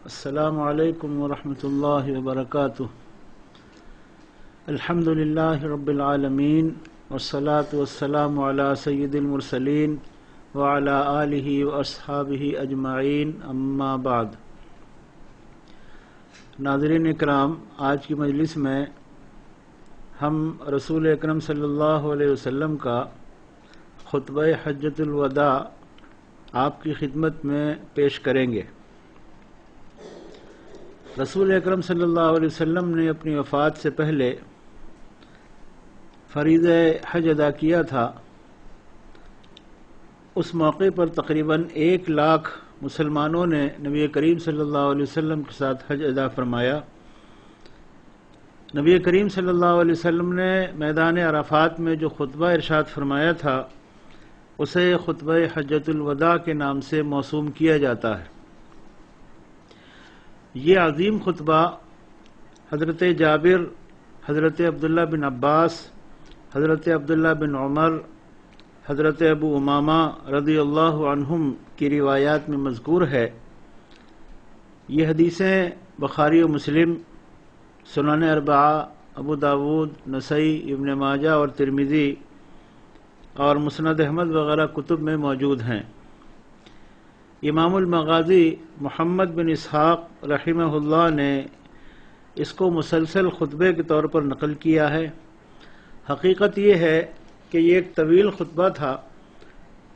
السلام علیکم ورحمۃ اللہ وبرکاتہ۔ الحمد للہ رب العالمین والصلاة والسلام علی سید المرسلین وعلی آلہ واصحابہ اجمعین، اما بعد۔ ناظرین اکرام، آج کی مجلس میں ہم رسول اکرم صلی اللہ علیہ وسلم کا خطبہ حجۃ الوداع آپ کی خدمت میں پیش کریں گے۔ رسول اکرم صلی اللہ علیہ وسلم نے اپنی وفات سے پہلے فریضہ حج ادا کیا تھا۔ اس موقع پر تقریباً 1 لاکھ مسلمانوں نے نبی کریم صلی اللہ علیہ وسلم کے ساتھ حج ادا فرمایا۔ نبی کریم صلی اللہ علیہ وسلم نے میدان عرفات میں جو خطبہ ارشاد فرمایا تھا اسے خطبہ حجۃ الوداع کے نام سے موسوم کیا جاتا ہے۔ یہ عظیم خطبہ حضرت جابر، حضرت عبداللہ بن عباس، حضرت عبداللہ بن عمر، حضرت ابو امامہ رضی اللہ عنہم کی روایات میں مذکور ہے۔ یہ حدیثیں بخاری و مسلم، سنن اربعہ، ابو داود، نسائی، ابن ماجہ اور ترمذی اور مسند احمد وغیرہ کتب میں موجود ہیں۔ امام المغازی محمد بن اسحاق رحمہ اللہ نے اس کو مسلسل خطبے کے طور پر نقل کیا ہے۔ حقیقت یہ ہے کہ یہ ایک طویل خطبہ تھا۔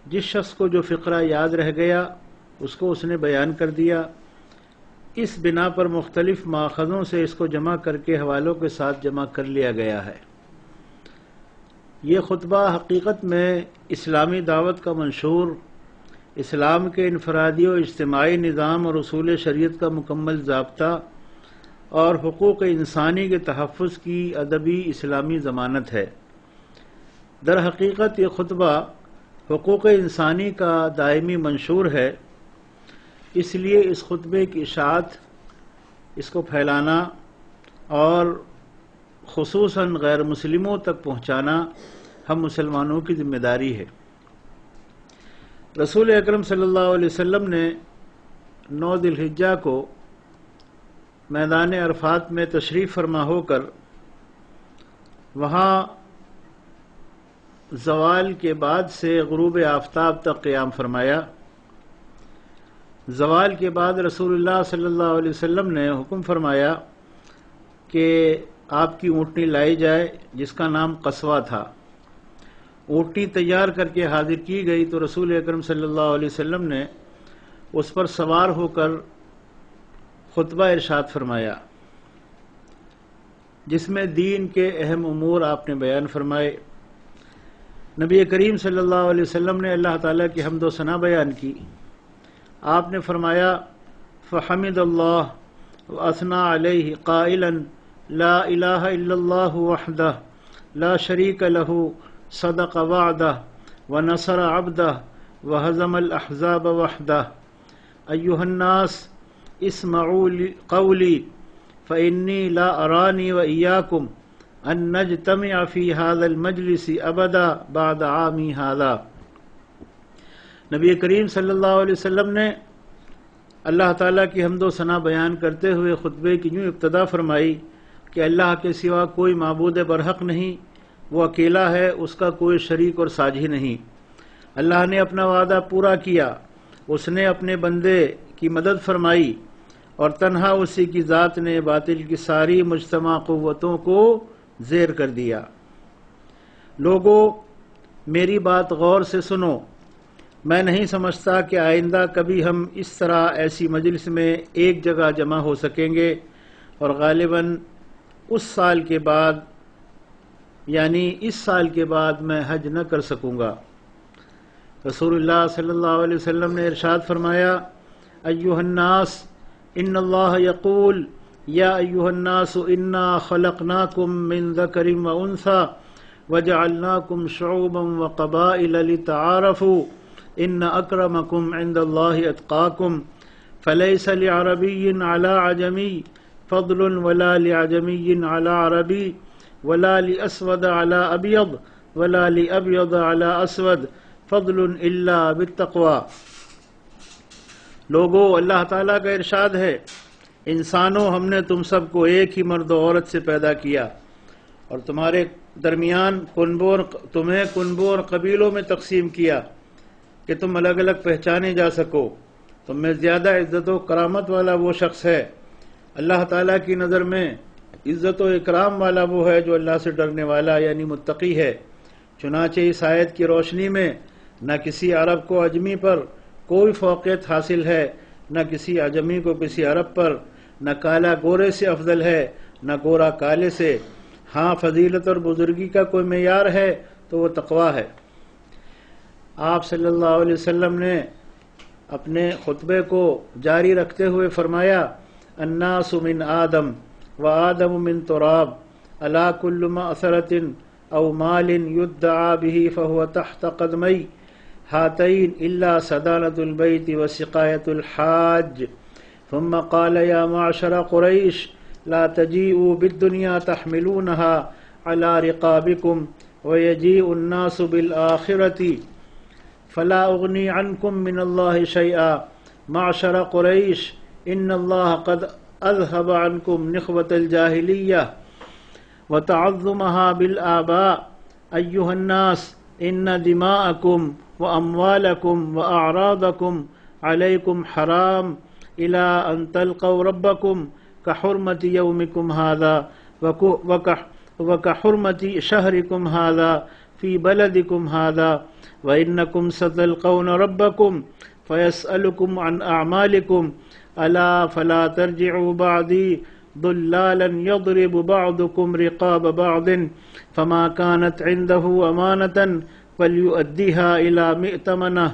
جس شخص کو جو فقرہ یاد رہ گیا اس کو اس نے بیان کر دیا۔ اس بنا پر مختلف ماخذوں سے اس کو جمع کر کے حوالوں کے ساتھ جمع کر لیا گیا ہے۔ یہ خطبہ حقیقت میں اسلامی دعوت کا منشور، اسلام کے انفرادی و اجتماعی نظام اور اصول شریعت کا مکمل ضابطہ اور حقوق انسانی کے تحفظ کی ادبی اسلامی ضمانت ہے۔ در حقیقت یہ خطبہ حقوق انسانی کا دائمی منشور ہے، اس لیے اس خطبے کی اشاعت، اس کو پھیلانا اور خصوصاً غیر مسلموں تک پہنچانا ہم مسلمانوں کی ذمہ داری ہے۔ رسول اکرم صلی اللہ علیہ وسلم نے 9 ذی الحجہ کو میدان عرفات میں تشریف فرما ہو کر وہاں زوال کے بعد سے غروب آفتاب تک قیام فرمایا۔ زوال کے بعد رسول اللہ صلی اللہ علیہ وسلم نے حکم فرمایا کہ آپ کی اونٹنی لائی جائے جس کا نام قصوہ تھا۔ اونٹنی تیار کر کے حاضر کی گئی تو رسول اکرم صلی اللہ علیہ وسلم نے اس پر سوار ہو کر خطبہ ارشاد فرمایا، جس میں دین کے اہم امور آپ نے بیان فرمائے۔ نبی کریم صلی اللہ علیہ وسلم نے اللہ تعالیٰ کی حمد و ثنا بیان کی۔ آپ نے فرمایا، فحمد اللہ واثنى علیہ قائلا لا الہ الا اللہ وحدہ لا شریک لہ صدق وعدہ ونصر عبدہ وہزم الاحزاب وحدہ۔ ایہا الناس اسمعوا قولی فإنی لا ارانی وإیاکم ان نجتمع فی هذا المجلس ابدا بعد عامی هذا۔ نبی کریم صلی اللہ علیہ وسلم نے اللہ تعالیٰ کی حمد و ثنا بیان کرتے ہوئے خطبے کی یوں ابتدا فرمائی کہ اللہ کے سوا کوئی معبود برحق نہیں، وہ اکیلا ہے، اس کا کوئی شریک اور ساجھی نہیں۔ اللہ نے اپنا وعدہ پورا کیا، اس نے اپنے بندے کی مدد فرمائی اور تنہا اسی کی ذات نے باطل کی ساری مجتمع قوتوں کو زیر کر دیا۔ لوگوں، میری بات غور سے سنو۔ میں نہیں سمجھتا کہ آئندہ کبھی ہم اس طرح ایسی مجلس میں ایک جگہ جمع ہو سکیں گے، اور غالباً اس سال کے بعد، یعنی اس سال کے بعد میں حج نہ کر سکوں گا۔ رسول اللہ صلی اللہ علیہ وسلم نے ارشاد فرمایا، ایھا الناس ان اللہ یقول یا ایھا الناس انا خلقناکم من ذکر وانثی وجعلناکم شعوبا وقبائل لتعارفوا ان اکرمکم عند اللہ اتقاکم فلیس لعربی علی عجمی فضل ولا لعجمی علی عربی ولا لأسود على أبيض ولا لأبيض على أسود فضل إلا بالتقوى۔ لوگو، اللہ تعالیٰ کا ارشاد ہے، انسانوں ہم نے تم سب کو ایک ہی مرد و عورت سے پیدا کیا اور تمہارے درمیان تمہیں کنبوں اور قبیلوں میں تقسیم کیا کہ تم الگ الگ پہچانے جا سکو۔ تم میں زیادہ عزت و کرامت والا وہ شخص ہے، اللہ تعالیٰ کی نظر میں عزت و اکرام والا وہ ہے جو اللہ سے ڈرنے والا یعنی متقی ہے۔ چنانچہ اس آیت کی روشنی میں نہ کسی عرب کو عجمی پر کوئی فوقیت حاصل ہے، نہ کسی عجمی کو کسی عرب پر، نہ کالا گورے سے افضل ہے، نہ گورا کالے سے۔ ہاں فضیلت اور بزرگی کا کوئی معیار ہے تو وہ تقویٰ ہے۔ آپ صلی اللہ علیہ وسلم نے اپنے خطبے کو جاری رکھتے ہوئے فرمایا، الناس من آدم وآدم من تراب الا كل مأثرة او مال يدعى به فهو تحت قدمي هاتين الا صدانة البيت وسقاية الحاج ثم قال يا معشر قريش لا تجيئوا بالدنيا تحملونها على رقابكم ويجيء الناس بالآخرة فلا أغني عنكم من الله شيئا معشر قريش إن الله قد أذهب عنكم نخوة الجاهلية وتعظمها بالآباء أيها الناس إن دماءكم وأموالكم وأعراضكم عليكم حرام إلى أن تلقوا ربكم كحرمة يومكم هذا وكحرمة شهركم هذا في بلدكم هذا وإنكم ستلقون ربكم فيسألكم عن أعمالكم ألا فلا ترجعوا بعدي ضلالا يضرب بعضكم رقاب بعض فما كانت عنده أمانة فليؤديها إلى مئتمنه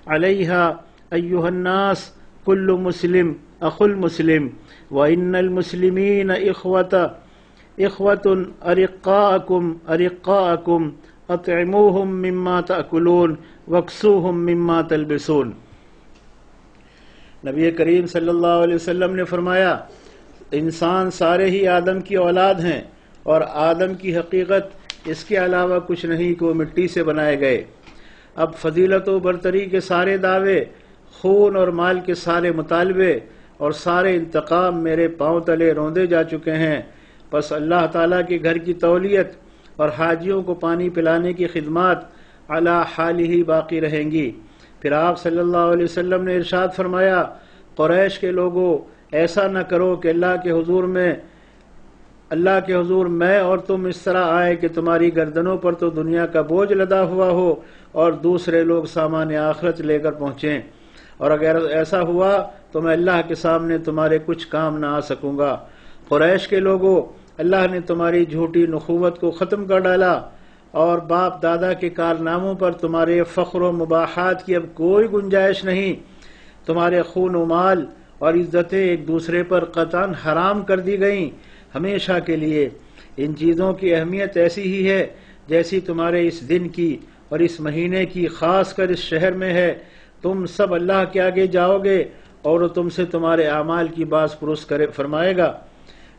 عليها أيها الناس كل مسلم أخو المسلم وإن المسلمين إخوة أرقاءكم اطعموهم مما تأكلون واكسوهم مما تلبسون۔ نبی کریم صلی اللہ علیہ وسلم نے فرمایا، انسان سارے ہی آدم کی اولاد ہیں اور آدم کی حقیقت اس کے علاوہ کچھ نہیں کہ وہ مٹی سے بنائے گئے۔ اب فضیلت و برتری کے سارے دعوے، خون اور مال کے سارے مطالبے اور سارے انتقام میرے پاؤں تلے روندے جا چکے ہیں، پس اللہ تعالیٰ کے گھر کی تولیت اور حاجیوں کو پانی پلانے کی خدمات علی حال ہی باقی رہیں گی۔ پھر آپ صلی اللہ علیہ وسلم نے ارشاد فرمایا، قریش کے لوگوں ایسا نہ کرو کہ اللہ کے حضور میں اور تم اس طرح آئے کہ تمہاری گردنوں پر تو دنیا کا بوجھ لدا ہوا ہو اور دوسرے لوگ سامان آخرت لے کر پہنچیں، اور اگر ایسا ہوا تو میں اللہ کے سامنے تمہارے کچھ کام نہ آ سکوں گا۔ قریش کے لوگوں، اللہ نے تمہاری جھوٹی نخوت کو ختم کر ڈالا اور باپ دادا کے کارناموں پر تمہارے فخر و مباحات کی اب کوئی گنجائش نہیں۔ تمہارے خون و مال اور عزتیں ایک دوسرے پر قطعاً حرام کر دی گئیں ہمیشہ کے لیے۔ ان چیزوں کی اہمیت ایسی ہی ہے جیسی تمہارے اس دن کی اور اس مہینے کی، خاص کر اس شہر میں ہے۔ تم سب اللہ کے آگے جاؤ گے اور وہ تم سے تمہارے اعمال کی باز پرس فرمائے گا۔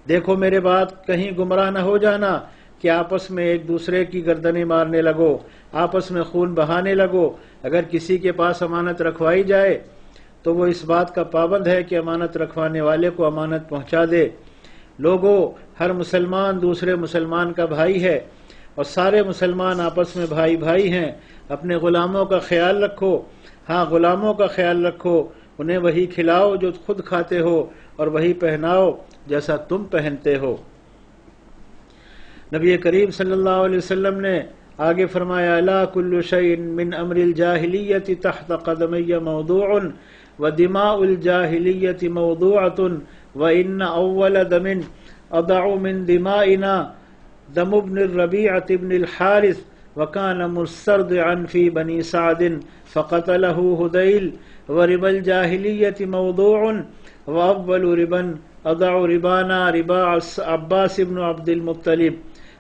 دیکھو میرے بات کہیں گمراہ نہ ہو جانا کہ آپس میں ایک دوسرے کی گردنیں مارنے لگو، آپس میں خون بہانے لگو۔ اگر کسی کے پاس امانت رکھوائی جائے تو وہ اس بات کا پابند ہے کہ امانت رکھوانے والے کو امانت پہنچا دے۔ لوگوں، ہر مسلمان دوسرے مسلمان کا بھائی ہے اور سارے مسلمان آپس میں بھائی بھائی ہیں۔ اپنے غلاموں کا خیال رکھو، ہاں غلاموں کا خیال رکھو، انہیں وہی کھلاؤ جو خود کھاتے ہو اور وہی پہناؤ جیسا تم پہنتے ہو۔ نبی کریم صلی اللہ علیہ وسلم نے آگے فرمایا، الا کل شیء من امر الجاہلیۃ تحت قدمی موضوع ودماء الجاہلیۃ موضوعۃ وان اول دم اضع من دمائنا دم ابن الربیعۃ ابن الحارث وكان مسترضعا في بني سعد فقتله هذيل وربا الجاهلية موضوع وأول ربا أضع ربانا ربا عباس بن عبد المطلب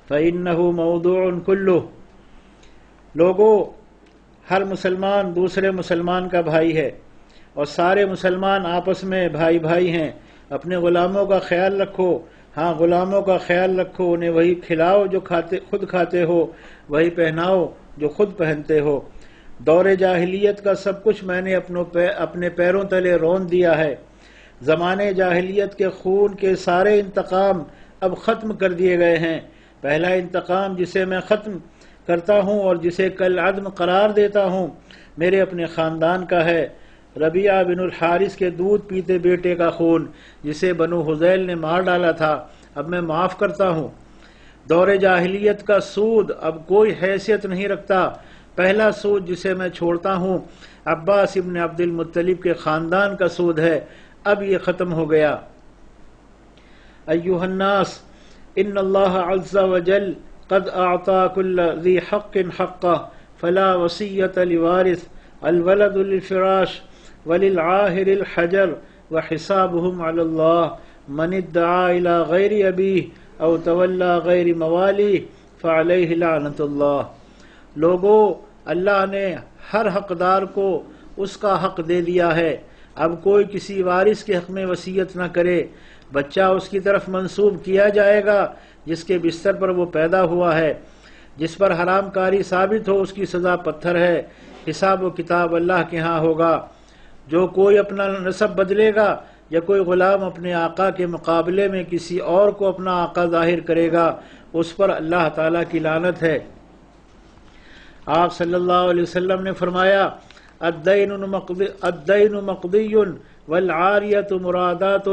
فإنه موضوع كله۔ لوگوں، ہر مسلمان دوسرے مسلمان کا بھائی ہے اور سارے مسلمان آپس میں بھائی بھائی ہیں۔ اپنے غلاموں کا خیال رکھو، ہاں غلاموں کا خیال رکھو، انہیں وہی کھلاؤ جو خود کھاتے ہو، وہی پہناؤ جو خود پہنتے ہو۔ دور جاہلیت کا سب کچھ میں نے اپنے پیروں تلے رون دیا ہے۔ زمانے جاہلیت کے خون کے سارے انتقام اب ختم کر دیے گئے ہیں۔ پہلا انتقام جسے میں ختم کرتا ہوں اور جسے کل عدم قرار دیتا ہوں میرے اپنے خاندان کا ہے۔ ربیعہ بن الحارث کے دودھ پیتے بیٹے کا خون جسے بنو حذیل نے مار ڈالا تھا اب میں معاف کرتا ہوں۔ دور جاہلیت کا سود اب کوئی حیثیت نہیں رکھتا۔ پہلا سود جسے میں چھوڑتا ہوں عباس ابن عبد المطلب کے خاندان کا سود ہے، اب یہ ختم ہو گیا۔ ایھا الناس ان اللہ عز وجل قد اعطى كل ذی حق حقہ فلا وصیۃ لوارث الولد للفراش وللعاہر الحجر وحسابهم علی اللہ من ادعا الى غیر ابیہ او تولی غیر موالیہ فعلیہ لعنۃ اللہ۔ لوگوں، اللہ نے ہر حقدار کو اس کا حق دے دیا ہے، اب کوئی کسی وارث کے حق میں وصیت نہ کرے۔ بچہ اس کی طرف منسوب کیا جائے گا جس کے بستر پر وہ پیدا ہوا ہے۔ جس پر حرام کاری ثابت ہو اس کی سزا پتھر ہے۔ حساب و کتاب اللہ کے ہاں ہوگا۔ جو کوئی اپنا نسب بدلے گا یا کوئی غلام اپنے آقا کے مقابلے میں کسی اور کو اپنا آقا ظاہر کرے گا اس پر اللہ تعالیٰ کی لعنت ہے۔ آپ صلی اللہ علیہ وسلم نے فرمایا الدین مقضی والعاریۃ مرادات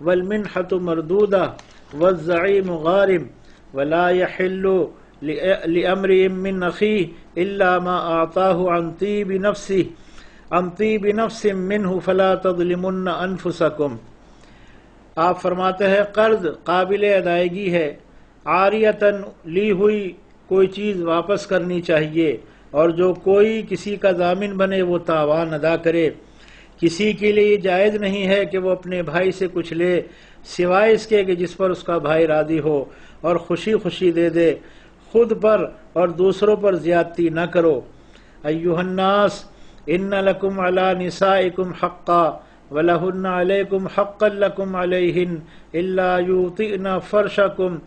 والمنحۃ مردودہ والزعیم غارم ولا يحل لامرئ من اخیہ الا ما اعطاہ عن طیب نفس منہ فلا تظلمن انفسکم۔ آپ فرماتے ہیں قرض قابل ادائیگی ہے، عاریتاً لی ہوئی کوئی چیز واپس کرنی چاہیے، اور جو کوئی کسی کا ضامن بنے وہ تاوان ادا کرے۔ کسی کے لیے جائز نہیں ہے کہ وہ اپنے بھائی سے کچھ لے سوائے اس کے کہ جس پر اس کا بھائی راضی ہو اور خوشی خوشی دے دے۔ خود پر اور دوسروں پر زیادتی نہ کرو۔ ایھا الناس ان لکم علی نسائکم حقا ولہن علیکم حقا لکم علیہن الا یوطئن فرشکم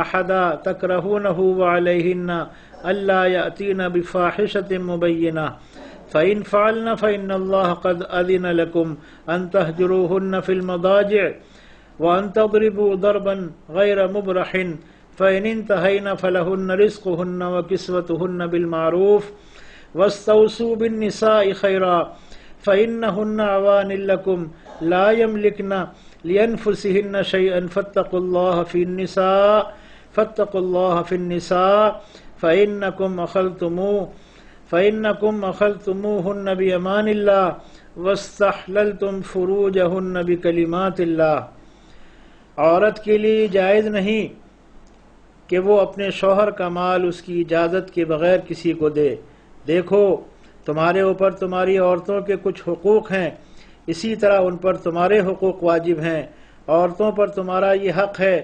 احدا تکرہونہ وعلیہن الا یأتین بفاحشۃ مبینہ فإن فعلن فإن اللہ قد أذن لکم ان تہجروہن فی المضاجع وان تضربوا ضربا غیر مبرح فإن انتہین فلہن رزقہن وکسوتہن بالمعروف واستوصوا بالنساء خیرا فإنہن عوان لکم لا یملکن لأنفسہن شیئا فاتقوا اللہ فی النساء فإنکم أخذتموہن بأمان اللہ واستحللتم فروجہن بکلمات اللہ۔ عورت کے لیے جائز نہیں کہ وہ اپنے شوہر کا مال اس کی اجازت کے بغیر کسی کو دے۔ دیکھو، تمہارے اوپر تمہاری عورتوں کے کچھ حقوق ہیں، اسی طرح ان پر تمہارے حقوق واجب ہیں۔ عورتوں پر تمہارا یہ حق ہے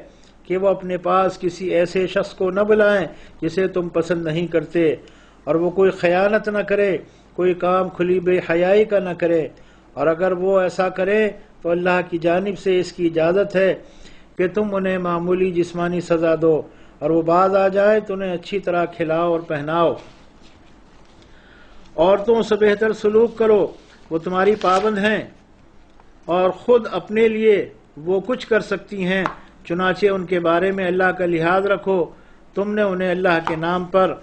کہ وہ اپنے پاس کسی ایسے شخص کو نہ بلائیں جسے تم پسند نہیں کرتے، اور وہ کوئی خیانت نہ کرے، کوئی کام کھلی بے حیائی کا نہ کرے، اور اگر وہ ایسا کرے تو اللہ کی جانب سے اس کی اجازت ہے کہ تم انہیں معمولی جسمانی سزا دو، اور وہ باز آ جائے تو انہیں اچھی طرح کھلاؤ اور پہناؤ۔ عورتوں سے بہتر سلوک کرو، وہ تمہاری پابند ہیں اور خود اپنے لیے وہ کچھ کر سکتی ہیں، چنانچہ ان کے بارے میں اللہ کا لحاظ رکھو۔ تم نے انہیں اللہ کے نام پر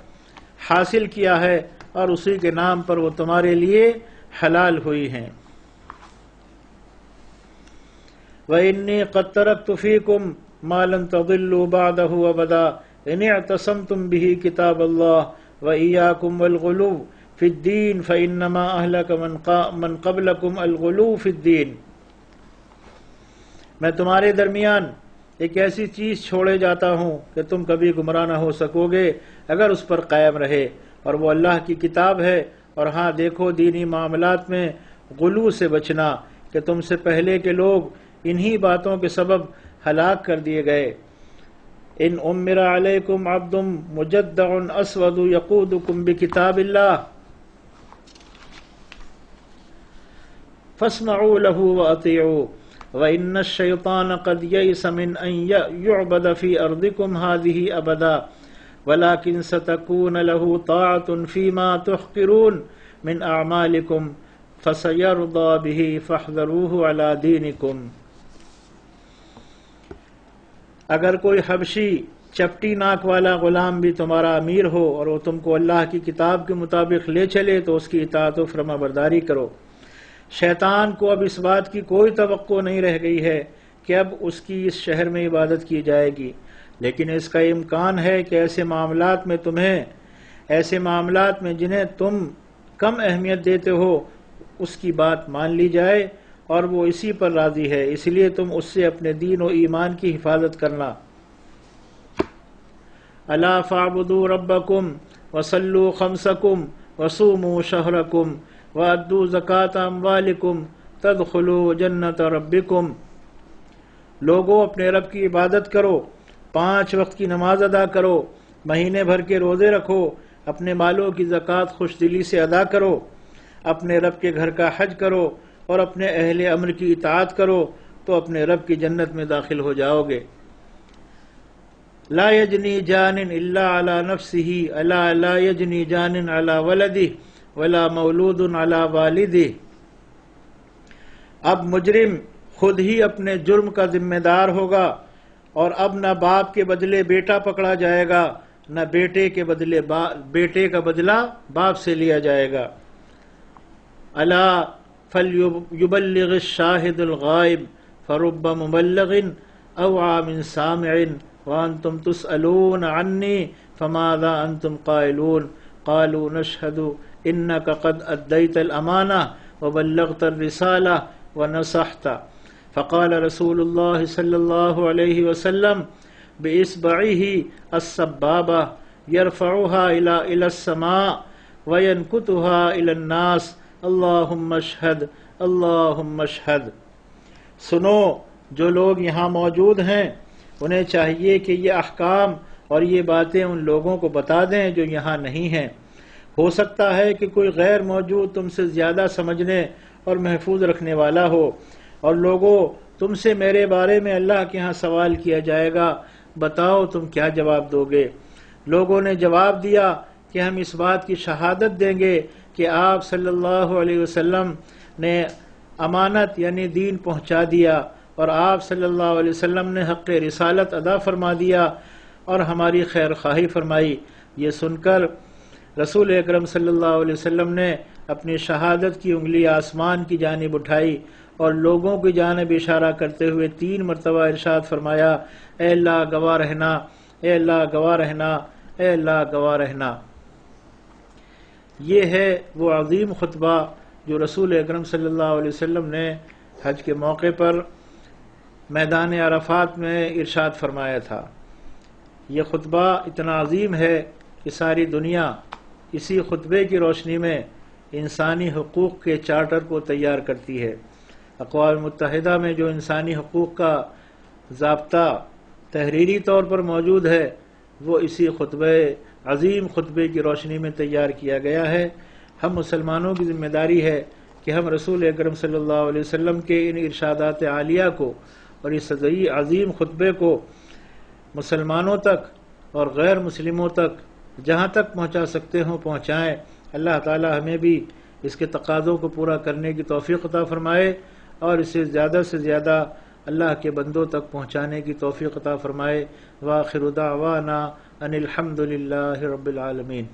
حاصل کیا ہے اور اسی کے نام پر وہ تمہارے لیے حلال ہوئی ہیں۔ وَإِنِّي قَدْ تَرَكْتُ فِيكُمْ مَا لَن تَضِلُّوا بَعْدَهُ أَبَدًا إِنِ اعْتَصَمْتُم بِهِ كِتَابَ اللَّهِ وَإِيَّاكُمْ وَالْغُلُوَّ فِي الدِّينِ فَإِنَّمَا أَهْلَكَ مَن قَبْلَكُمْ الْغُلُوَّ فِي الدِّينِ۔ میں تمہارے درمیان ایک ایسی چیز چھوڑے جاتا ہوں کہ تم کبھی گمراہ نہ ہو سکو گے اگر اس پر قائم رہے، اور وہ اللہ کی کتاب ہے۔ اور ہاں دیکھو، دینی معاملات میں غلو سے بچنا کہ تم سے پہلے کے لوگ انہی باتوں کے سبب ہلاک کر دیے گئے۔ ان امر علیکم عبد مجدع اسود یقودکم بکتاب اللہ فاسمعوا له واطیعوا وَإِنَّ الشَّيْطَانَ قَدْ يَئِسَ مِنْ أَنْ يُعْبَدَ فِي أَرْضِكُمْ هَذِهِ أَبَدًا وَلَكِنْ سَتَكُونَ لَهُ طَاعَةٌ فِي مَا تُحْقِرُونَ مِنْ أَعْمَالِكُمْ فسيرضى به فاحذروه على دينكم۔ اگر کوئی حبشی چپٹی ناک والا غلام بھی تمہارا امیر ہو اور وہ تم کو اللہ کی کتاب کے مطابق لے چلے تو اس کی اطاعت و فرما برداری کرو۔ شیطان کو اب اس بات کی کوئی توقع نہیں رہ گئی ہے کہ اب اس کی اس شہر میں عبادت کی جائے گی، لیکن اس کا امکان ہے کہ ایسے معاملات میں جنہیں تم کم اہمیت دیتے ہو اس کی بات مان لی جائے اور وہ اسی پر راضی ہے، اس لیے تم اس سے اپنے دین و ایمان کی حفاظت کرنا۔ الا فاعبدوا ربکم وصلوا خمسکم وصوموا شہرکم وادوا زکاة اموالکم تدخلوا جنت ربکم۔ لوگو اپنے رب کی عبادت کرو، 5 وقت کی نماز ادا کرو، مہینے بھر کے روزے رکھو، اپنے مالوں کی زکوٰۃ خوش دلی سے ادا کرو، اپنے رب کے گھر کا حج کرو اور اپنے اہل امر کی اطاعت کرو تو اپنے رب کی جنت میں داخل ہو جاؤ گے۔ لا یجنی جان الا علی نفسہ الا لا یجنی جان علی ولدہ ولا مولود علی والدہ۔ اب مجرم خود ہی اپنے جرم کا ذمہ دار ہوگا، اور اب نہ باپ کے بدلے بیٹا پکڑا جائے گا، نہ بیٹے کا بدلہ باپ سے لیا جائے گا۔ الا فلیبلغ الشاہد الغائب فرب مبلغ اوعى من سامع وانتم تسألون عنی فماذا انتم قائلون قالوا نشهد انك قد اديت الامانہ وبلغت الرسالہ ونصحت۔ فقال رسول اللہ صلی اللہ علیہ وسلم بإصبعه السبابہ يرفعها الى السماء وينكتها الى الناس اللہم اشہد اللہم اشہد۔ سنو، جو لوگ یہاں موجود ہیں انہیں چاہیے کہ یہ احکام اور یہ باتیں ان لوگوں کو بتا دیں جو یہاں نہیں ہیں۔ ہو سکتا ہے کہ کوئی غیر موجود تم سے زیادہ سمجھنے اور محفوظ رکھنے والا ہو، اور لوگوں تم سے میرے بارے میں اللہ کے ہاں سوال کیا جائے گا، بتاؤ تم کیا جواب دو گے؟ لوگوں نے جواب دیا کہ ہم اس بات کی شہادت دیں گے کہ آپ صلی اللہ علیہ وسلم نے امانت یعنی دین پہنچا دیا، اور آپ صلی اللہ علیہ وسلم نے حق رسالت ادا فرما دیا اور ہماری خیر خواہی فرمائی۔ یہ سن کر رسول اکرم صلی اللہ علیہ وسلم نے اپنی شہادت کی انگلی آسمان کی جانب اٹھائی اور لوگوں کی جانب اشارہ کرتے ہوئے 3 مرتبہ ارشاد فرمایا، اے اللہ گواہ رہنا، اے اللہ گواہ رہنا، اے اللہ گواہ رہنا۔ یہ ہے وہ عظیم خطبہ جو رسول اکرم صلی اللہ علیہ وسلم نے حج کے موقع پر میدان عرفات میں ارشاد فرمایا تھا۔ یہ خطبہ اتنا عظیم ہے کہ ساری دنیا اسی خطبے کی روشنی میں انسانی حقوق کے چارٹر کو تیار کرتی ہے۔ اقوام متحدہ میں جو انسانی حقوق کا ضابطہ تحریری طور پر موجود ہے وہ اسی عظیم خطبے کی روشنی میں تیار کیا گیا ہے۔ ہم مسلمانوں کی ذمہ داری ہے کہ ہم رسول اکرم صلی اللہ علیہ وسلم کے ان ارشادات عالیہ کو اور اس عظیم خطبے کو مسلمانوں تک اور غیر مسلموں تک جہاں تک پہنچا سکتے ہوں پہنچائیں۔ اللہ تعالی ہمیں بھی اس کے تقاضوں کو پورا کرنے کی توفیق عطا فرمائے اور اسے زیادہ سے زیادہ اللہ کے بندوں تک پہنچانے کی توفیق عطا فرمائے۔ وآخر دعوانا ان الحمد للہ رب العالمین۔